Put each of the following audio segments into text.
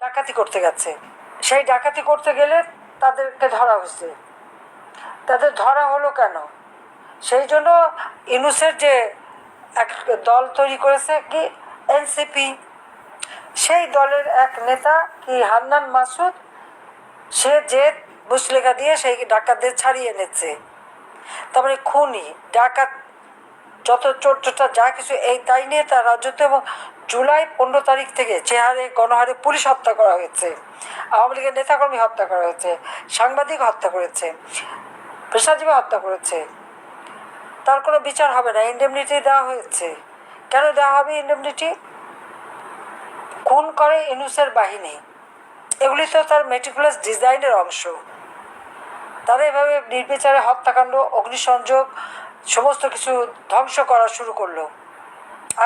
ডাকাতি করতে গেছে। সেই ডাকাতি করতে গেলে তাদেরকে ধরা হয়েছে। তাদের ধরা হলো কেন? সেই জন্য ইউনূসের যে এক দল তৈরি করেছে কি এনসিপি, সেই দলের এক নেতা কি হান্নান মাসুদ, সে যে মুচলেখা দিয়ে সেই ডাকাতদের ছাড়িয়ে এনেছে। তারপরে খুনি ডাকাত যত চোরটা যা কিছু এই তাই নিয়ে তার রাজত্ব। এবং জুলাই 15 তারিখ থেকে যে হারে গণহারে পুলিশ হত্যা করা হয়েছে, আওয়ামী লীগের নেতাকর্মী হত্যা করা হয়েছে, সাংবাদিক হত্যা করেছে, পেশাজীবী হত্যা করেছে, তার কোনো বিচার হবে না। ইন্ডেমনিটি দেওয়া হয়েছে। কেন দেওয়া হবে ইন্ডেমনিটি? খুন করে ইউনূসের বাহিনী, এগুলি তো তার মেটিকুলাস ডিজাইনের অংশ। তারা এভাবে নির্বিচারে হত্যাকাণ্ড, অগ্নিসংযোগ, সমস্ত কিছু ধ্বংস করা শুরু করলো,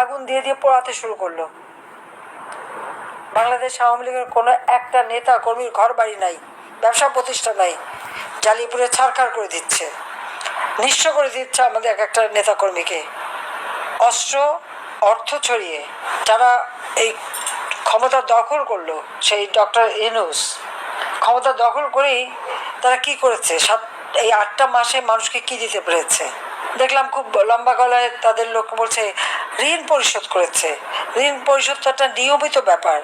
আগুন দিয়ে দিয়ে পোড়াতে শুরু করলো। বাংলাদেশ আওয়ামী লীগের কোনো একটা নেতা কর্মীর ঘর বাড়ি নাই, ব্যবসা প্রতিষ্ঠান নাই, জ্বালিয়ে পুড়ে ছারখার করে দিচ্ছে, নিঃস্ব করে দিচ্ছে আমাদের এক একটা নেতাকর্মীকে। অস্ত্র অর্থ ছড়িয়ে যারা এই ক্ষমতা দখল করলো, সেই ডক্টর ইউনূস ক্ষমতা দখল করেই তারা কি করেছে, এই 8টা মাসে মানুষকে কি দিতে পেরেছে দেখলাম। খুব লম্বা গলায় তাদের লোক বলছে ঋণ পরিশোধ করেছে। ঋণ পরিশোধ তো একটা নিয়মিত ব্যাপার।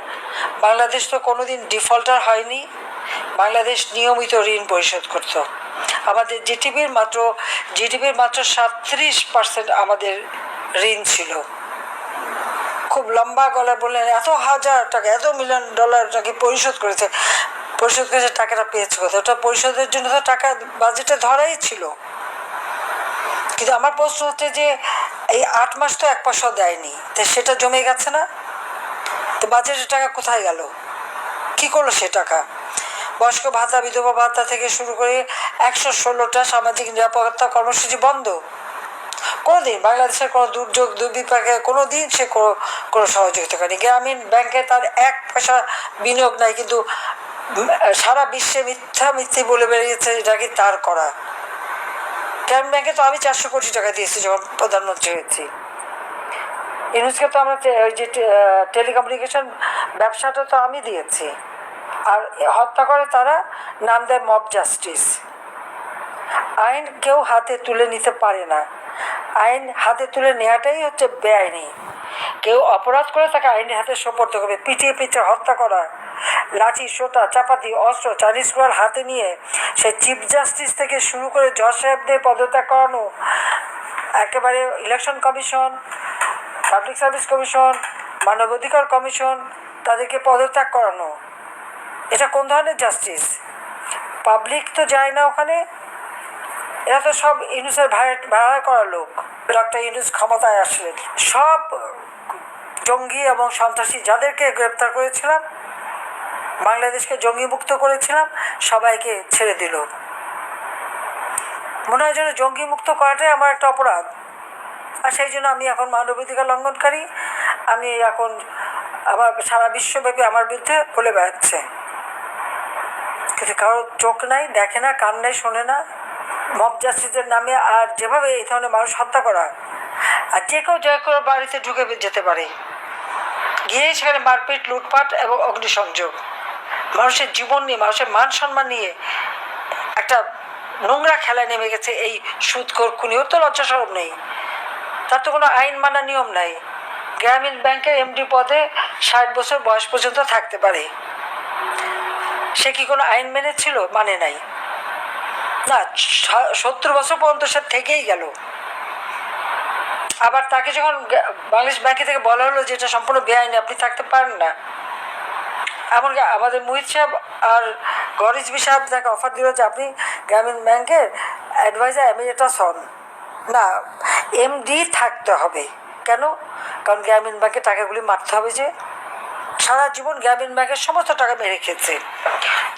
বাংলাদেশ তো কোনোদিন ডিফল্টার হয়নি। বাংলাদেশ নিয়মিত ঋণ পরিশোধ করতো। আমাদের জিডিপির মাত্র 37% আমাদের ঋণ ছিল। খুব লম্বা গলায় বললেন এত হাজার টাকা, এত $1 মিলিয়ন নাকি পরিশোধ করেছে। পরিশোধ করেছে, টাকাটা পেয়েছে কোথায়? ওটা পরিশোধের জন্য তো টাকা বাজেটে ধরাই ছিল। কিন্তু আমার প্রশ্ন হচ্ছে যে এই 8 মাস তো 1 পয়সাও দেয়নি, তো সেটা জমে গেছে না? তো বাজেটের টাকা কোথায় গেল? কি করলো সে টাকা? বয়স্ক ভাতা, বিধবা ভাতা থেকে শুরু করে 116টা সামাজিক নিরাপত্তা কর্মসূচি বন্ধ। কোনোদিন বাংলাদেশের কোনো দুর্যোগ দুর্বিপাকে কোনোদিন সে কোনো সহযোগিতা করেনি। গ্রামীণ ব্যাংকে তার 1 পয়সা বিনিয়োগ নাই, কিন্তু সারা বিশ্বে মিথ্যি বলে বেরিয়েছে এটা কি তার করা। গ্রামীণ ব্যাংকে তো আমি 400 কোটি টাকা দিয়েছি যখন প্রধানমন্ত্রী হয়েছি। ইউনূসকে তো আমরা ওই যে টেলিকমিউনিকেশন ব্যবসাটা তো আমি দিয়েছি। আর হত্যা করে তারা, নাম দেয় মব জাস্টিস। আইন কেউ হাতে তুলে নিতে পারে না। আইন হাতে তুলে নেওয়াটাই হচ্ছে বেআইনি। কেউ অপরাধ করে তাকে আইনের হাতে সোপর্দ করবে। পিটিয়ে হত্যা করা, লাঠি, সোটা, চাপাতি, অস্ত্র, চাইনিজ স্কোয়ার হাতে নিয়ে সে চিফ জাস্টিস থেকে শুরু করে জজ সাহেবদের পদত্যাগ করানো, একেবারে election commission, public service commission, মানবাধিকার কমিশন, তাদেরকে পদত্যাগ করানো, এটা কোন ধরনের জাস্টিস? পাবলিক তো যায় না ওখানে। এরা তো সব ইউনূসের ভাড়া করা লোক। ডক্টর ইউনূস ক্ষমতায় আসলেন, সব জঙ্গি এবং সন্ত্রাসী যাদেরকে গ্রেপ্তার করেছিলাম, বাংলাদেশকে জঙ্গি মুক্ত করেছিলাম, সবাইকে ছেড়ে দিল। মনে হয় যেন জঙ্গি মুক্ত করাটাই আমার একটা অপরাধ। আর সেই জন্য আমি এখন মানবাধিকার লঙ্ঘনকারী। আমি এখন আমার সারা বিশ্বব্যাপী আমার বিরুদ্ধে বলে বেড়াচ্ছে, কিন্তু কারোর চোখ নাই, দেখে না, কান নাই, শোনে না। মব জাস্টিসের নামে আর যেভাবে এই ধরনের মানুষ হত্যা করা, আর যে কেউ বাড়িতে ঢুকে যেতে পারে, গিয়ে সেখানে মারপিট, লুটপাট এবং অগ্নিসংযোগ, মানুষের জীবন নিয়ে, মানুষের মান সম্মান নিয়ে একটা নোংরা খেলায় নেমে গেছে এই সুদখোর খুনি। ওর তো লজ্জা শরম নেই, তার তো কোনো আইন মানা নিয়ম নাই। গ্রামীণ ব্যাংকের এমডি পদে 60 বছর বয়স পর্যন্ত থাকতে পারে। সে কি কোনো আইন মেনেছিল? মানে নাই না। 70 বছর পর্যন্ত সে থেকেই গেল। আবার তাকে যখন বাংলাদেশ ব্যাংকে থেকে বলা হলো যে এটা সম্পূর্ণ বেআইনি, আপনি থাকতে পারেন না, এমনকি আমাদের মুহিত সাহেব আর গরিজবি সাহেব তাকে অফার দিল যে আপনি গ্রামীণ ব্যাংকের অ্যাডভাইজার এমিরেটাস হন। না, এমডি থাকতে হবে। কেন? কারণ গ্রামীণ ব্যাংকে টাকাগুলি মারতে হবে। যে সারা জীবন গ্রামীণ ব্যাংকের সমস্ত টাকা মেরে খেয়েছে,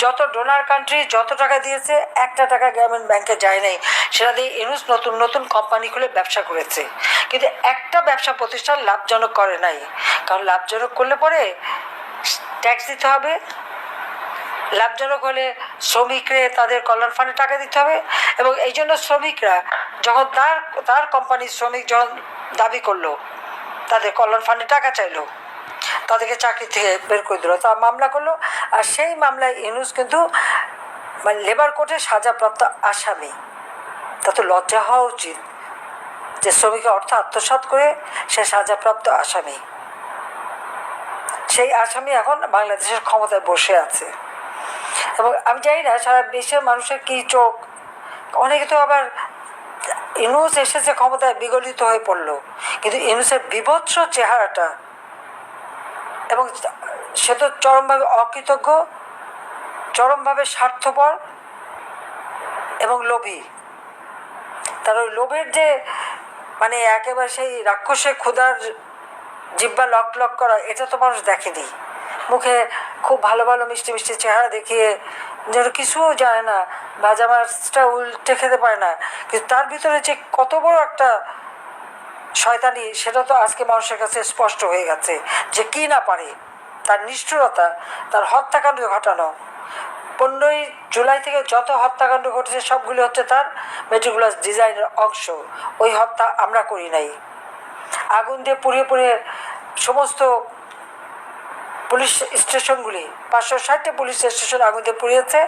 যত ডোনার কান্ট্রি যত টাকা দিয়েছে, একটা টাকা গ্রামীণ ব্যাংকে যায় নাই। সেটা দিয়ে ইউনূস নতুন নতুন কোম্পানি খুলে ব্যবসা করেছে, কিন্তু একটা ব্যবসা প্রতিষ্ঠান লাভজনক করে নাই। কারণ লাভজনক করলে পরে ট্যাক্স দিতে হবে, লাভজনক হলে শ্রমিকরে তাদের কল্যাণ ফান্ডে টাকা দিতে হবে। এবং এই জন্য শ্রমিকরা যখন তার কোম্পানির শ্রমিক যখন দাবি করলো, তাদের কল্যাণ ফান্ডে টাকা চাইলো, তাদেরকে চাকরি থেকে বের করে দিল, তা মামলা করলো। আর সেই মামলায় ইউনূস কিন্তু মানে লেবার কোর্টে সাজাপ্রাপ্ত আসামি। তা তো লজ্জা হওয়া উচিত যে শ্রমিকের অর্থ আত্মসাৎ করে সে সাজাপ্রাপ্ত আসামি। সেই আসামি এখন বাংলাদেশের ক্ষমতায় বসে আছে। এবং আমি জানি না সারা দেশের মানুষের কী চোখ, অনেকে তো আবার ইউনূস এসেছে ক্ষমতায় বিগলিত হয়ে পড়লো, কিন্তু ইউনূসের বীভৎস চেহারাটা, এবং সে তো চরমভাবে অকৃতজ্ঞ, চরমভাবে স্বার্থপর এবং লোভী। তার ওই লোভের যে মানে একেবারে সেই রাক্ষসে ক্ষুধার জিব্বা লক লক করা, এটা তো মানুষ দেখেনি। মুখে খুব ভালো ভালো মিষ্টি মিষ্টি চেহারা দেখিয়ে যেন কিছুও জানে না, ভাজা মাছটা উল্টে খেতে পারে না, কিন্তু তার ভিতরে যে কত বড় একটা শয়তানি, সেটা তো আজকে মানুষের কাছে স্পষ্ট হয়ে গেছে যে কি না পারে। তার নিষ্ঠুরতা, তার হত্যাকাণ্ড ঘটানো, 15ই জুলাই থেকে যত হত্যাকাণ্ড ঘটেছে সবগুলি হচ্ছে তার মেটিকুলাস ডিজাইনের অংশ। ওই হত্যা আমরা করি নাই। আগুন দিয়ে পুড়িয়ে পুড়িয়ে সমস্ত পুলিশ স্টেশনগুলি, 560টি পুলিশ স্টেশন আগুন দিয়ে পুড়িয়েছে,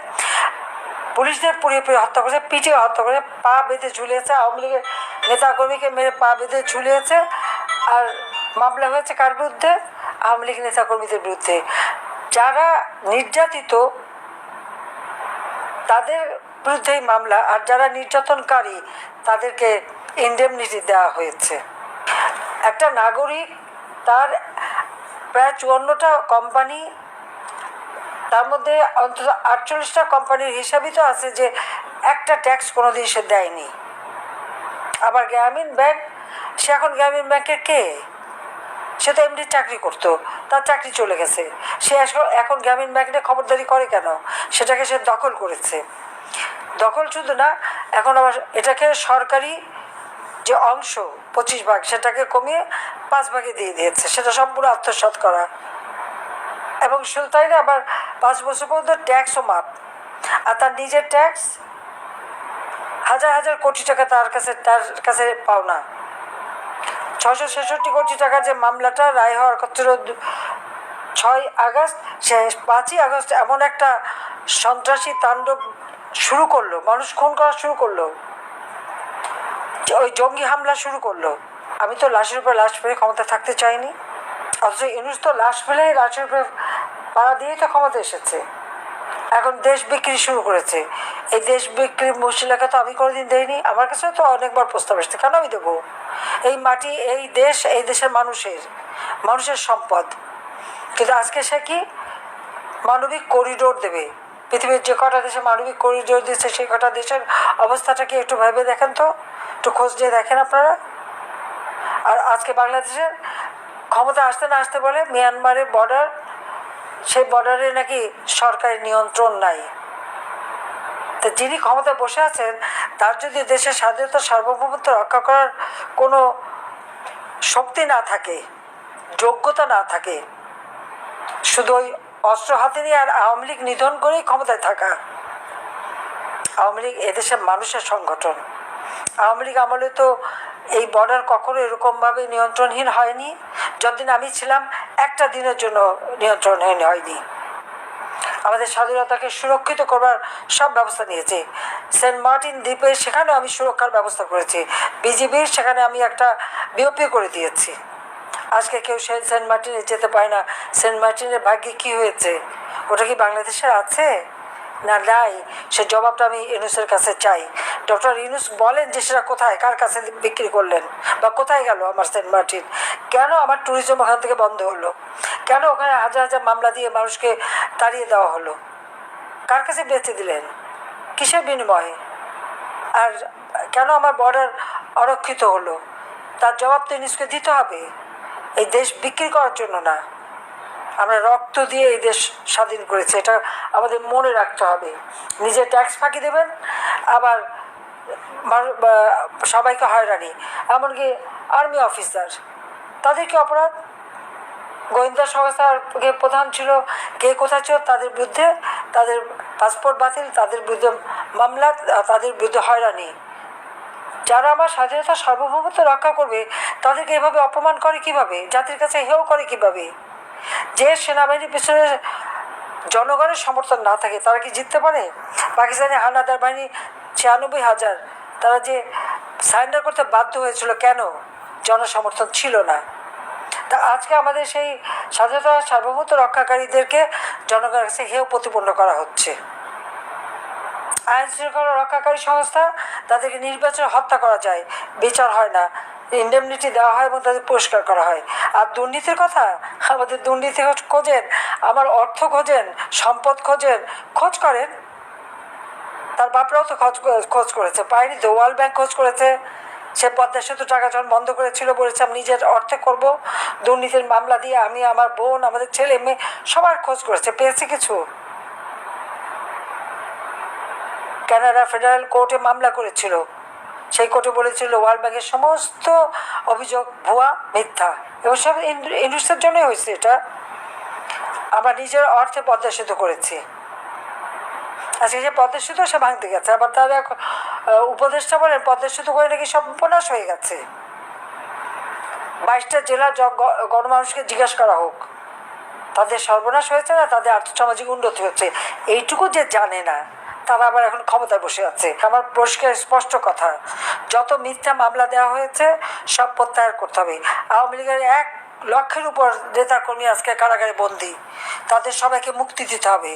পুলিশদের পুড়িয়ে পুড়িয়ে হত্যা করেছে, পিটিয়ে হত্যা করে পা বেঁধে ঝুলিয়েছে, আওয়ামী লীগের নেতাকর্মীকে মেরে পা বেঁধে ঝুলিয়েছে। আর মামলা হয়েছে কার বিরুদ্ধে? আওয়ামী লীগ নেতাকর্মীদের বিরুদ্ধে। যারা নির্যাতিত তাদের বিরুদ্ধেই মামলা, আর যারা নির্যাতনকারী তাদেরকে ইনডেমনিটি দেওয়া হয়েছে। একটা নাগরিক, তার প্রায় 54টা কোম্পানি, তার মধ্যে অন্তত 48টা কোম্পানির হিসাবই তো আছে যে একটা ট্যাক্স কোনোদিন সে দেয়নি। আবার গ্রামীণ ব্যাংক, সে এখন গ্রামীণ ব্যাংকের কে? সে তো এমডি চাকরি করতো, তার চাকরি চলে গেছে, সে এখন গ্রামীণ ব্যাংকে খবরদারি করে কেন? সেটাকে সে দখল করেছে। দখল শুধু না, এখন আবার এটাকে সরকারি যে অংশ 25 ভাগ, সেটাকে কমিয়ে 5 ভাগে দিয়ে দিয়েছে, সেটা সম্পূর্ণ আত্মসাৎ করা। এবং শুধু তাই না, আবার 5 বছর পর্যন্ত ট্যাক্সও মাপ। আর তার নিজের ট্যাক্স হাজার হাজার কোটি টাকা তার কাছে পাওনা। 666 কোটি টাকার যে মামলাটা রায় হওয়ার কথা 6 আগস্ট, সে 5ই আগস্ট এমন একটা সন্ত্রাসী তাণ্ডব শুরু করলো, মানুষ খুন করা শুরু করলো, ওই জঙ্গি হামলা শুরু করলো। আমি তো লাশের উপর লাশ ফেলে ক্ষমতা থাকতে চাইনি, অথচ ইউনূস তো লাশ ফেলে লাশের উপরে পাড়া দিয়েই তো ক্ষমতা এসেছে। এখন দেশ বিক্রি শুরু করেছে। এই দেশ বিক্রির মশলাকে তো আমি কোনোদিন দেইনি, আমার কাছে তো অনেকবার প্রস্তাব এসেছে, কেন আমি দেবো? এই মাটি, এই দেশ, এই দেশের মানুষের সম্পদ। কিন্তু আজকে সে কি মানবিক করিডোর দেবে? পৃথিবীর যে কটা দেশে মানবিক করিডোর দিচ্ছে, সেই কটা দেশের অবস্থাটা কি একটু ভেবে দেখেন তো, একটু খোঁজ নিয়ে দেখেন আপনারা। আর আজকে বাংলাদেশের ক্ষমতা আসতে না আসতে বলে মিয়ানমারের বর্ডার, সেই বর্ডারে নাকি সরকারের নিয়ন্ত্রণ নাই। তো যিনি ক্ষমতায় বসে আছেন, তার যদি দেশের স্বাধীনতা সার্বভৌমত্ব রক্ষা করার কোনো শক্তি না থাকে, যোগ্যতা না থাকে, শুধু ওই অস্ত্র হাতে নিয়ে আর আওয়ামী লীগ নিধন করেই ক্ষমতায় থাকা। আওয়ামী লীগ এদেশের মানুষের সংগঠন। আওয়ামী লীগ আমলে তো এই বর্ডার কখনো এরকমভাবে নিয়ন্ত্রণহীন হয়নি। যতদিন আমি ছিলাম একটা দিনের জন্য নিয়ন্ত্রণহীন হয়নি। আমাদের স্বাধীনতাকে সুরক্ষিত করবার সব ব্যবস্থা নিয়েছে। সেন্ট মার্টিন দ্বীপে, সেখানেও আমি সুরক্ষার ব্যবস্থা করেছি। বিজিবির সেখানে আমি একটা বিওপি করে দিয়েছি। আজকে কেউ সেন্ট মার্টিনে যেতে পারে না। সেন্ট মার্টিনের ভাগ্যে কী হয়েছে? ওটা কি বাংলাদেশের আছে না নাই? সে জবাবটা আমি ইউনূসের কাছে চাই। ডক্টর ইউনূস বলেন যে সেটা কোথায়, কার কাছে বিক্রি করলেন, বা কোথায় গেল আমার সেন্ট মার্টিন? কেন আমার ট্যুরিজম ওখান থেকে বন্ধ হলো? কেন ওখানে হাজার হাজার মামলা দিয়ে মানুষকে তাড়িয়ে দেওয়া হলো? কার কাছে বেচে দিলেন? কিসের বিনিময়ে? আর কেন আমার বর্ডার অরক্ষিত হলো? তার জবাব তো ইউনূসকে দিতে হবে। এই দেশ বিক্রি করার জন্য না, আমরা রক্ত দিয়ে এই দেশ স্বাধীন করেছি, এটা আমাদের মনে রাখতে হবে। নিজে ট্যাক্স ফাঁকি দেবেন, আবার সবাইকে হয়রানি। এমনকি আর্মি অফিসার, তাদের কি অপরাধ? গোয়েন্দা সংস্থার প্রধান ছিল, কে কোথায় ছিল, তাদের বিরুদ্ধে, তাদের পাসপোর্ট বাতিল, তাদের বিরুদ্ধে মামলা, তাদের বিরুদ্ধে হয়রানি। যারা আমার স্বাধীনতা সার্বভৌমত্ব রক্ষা করবে, তাদেরকে এভাবে অপমান করে কিভাবে? জাতির কাছে হেয় করে কিভাবে? যে সেনাবাহিনীর পেছনে জনগণের সমর্থন না থাকে তারা কি জিততে পারে? পাকিস্তানি হানাদার বাহিনী 96,000, তারা যে সারেন্ডার করতে বাধ্য হয়েছিল কেন? জনসমর্থন ছিল না। তা আজকে আমাদের সেই স্বাধীনতা সার্বভৌমত্ব রক্ষাকারীদেরকে জনগণের কাছে হেয় প্রতিপন্ন করা হচ্ছে। আইন শৃঙ্খলা রক্ষাকারী সংস্থা, তাদেরকে নির্বাচনে হত্যা করা যায়, বিচার হয় না, ইন্ডেমনিটি দেওয়া হয় এবং তাদের পুরস্কার করা হয়। আর দুর্নীতির কথা, আমাদের দুর্নীতি খোঁজেন, আমার অর্থ খোঁজেন, সম্পদ খোঁজেন, খোঁজ করেন। তার বাপরাও তো খোঁজ করেছে, পায়নি তো? ওয়ার্ল্ড ব্যাংক খোঁজ করেছে। সে পদ্মা সেতু টাকা যখন বন্ধ করেছিল বলেছে আমি নিজের অর্থে করব, দুর্নীতির মামলা দিয়ে আমি, আমার বোন, আমাদের ছেলে মেয়ে সবার খোঁজ করেছে, পেয়েছে কিছু? কানাডা ফেডারেল কোর্টে মামলা করেছিল, সেই কোর্টে বলেছিল ওয়ার্ল্ড ব্যাংকের সমস্ত অভিযোগ ভুয়া, মিথ্যা, এবং সব ইন্ডাস্ট্রির জন্যই হয়েছে। এটা আমরা নিজের অর্থে পদ্মা সেতু করেছি। আজকে যে পদ্মা সেতু সে ভাঙতে গেছে, আবার তারা উপদেষ্টা বলেন পদ্মা সেতু করে নাকি সব উপন্যাস হয়ে গেছে। 22টা জেলার গণমানুষকে জিজ্ঞাসা করা হোক, তাদের সর্বনাশ হয়েছে না তাদের আর্থসামাজিক উন্নতি হচ্ছে, এইটুকু যে জানে না, তারা আবার এখন ক্ষমতায় বসে আছে। আমার পরিষ্কার স্পষ্ট কথা, যত মিথ্যা মামলা দেওয়া হয়েছে সব প্রত্যাহার করতে হবে। আওয়ামী লীগের 1 লক্ষের উপর নেতাকর্মী আজকে কারাগারে বন্দী, তাদের সবাইকে মুক্তি দিতে হবে।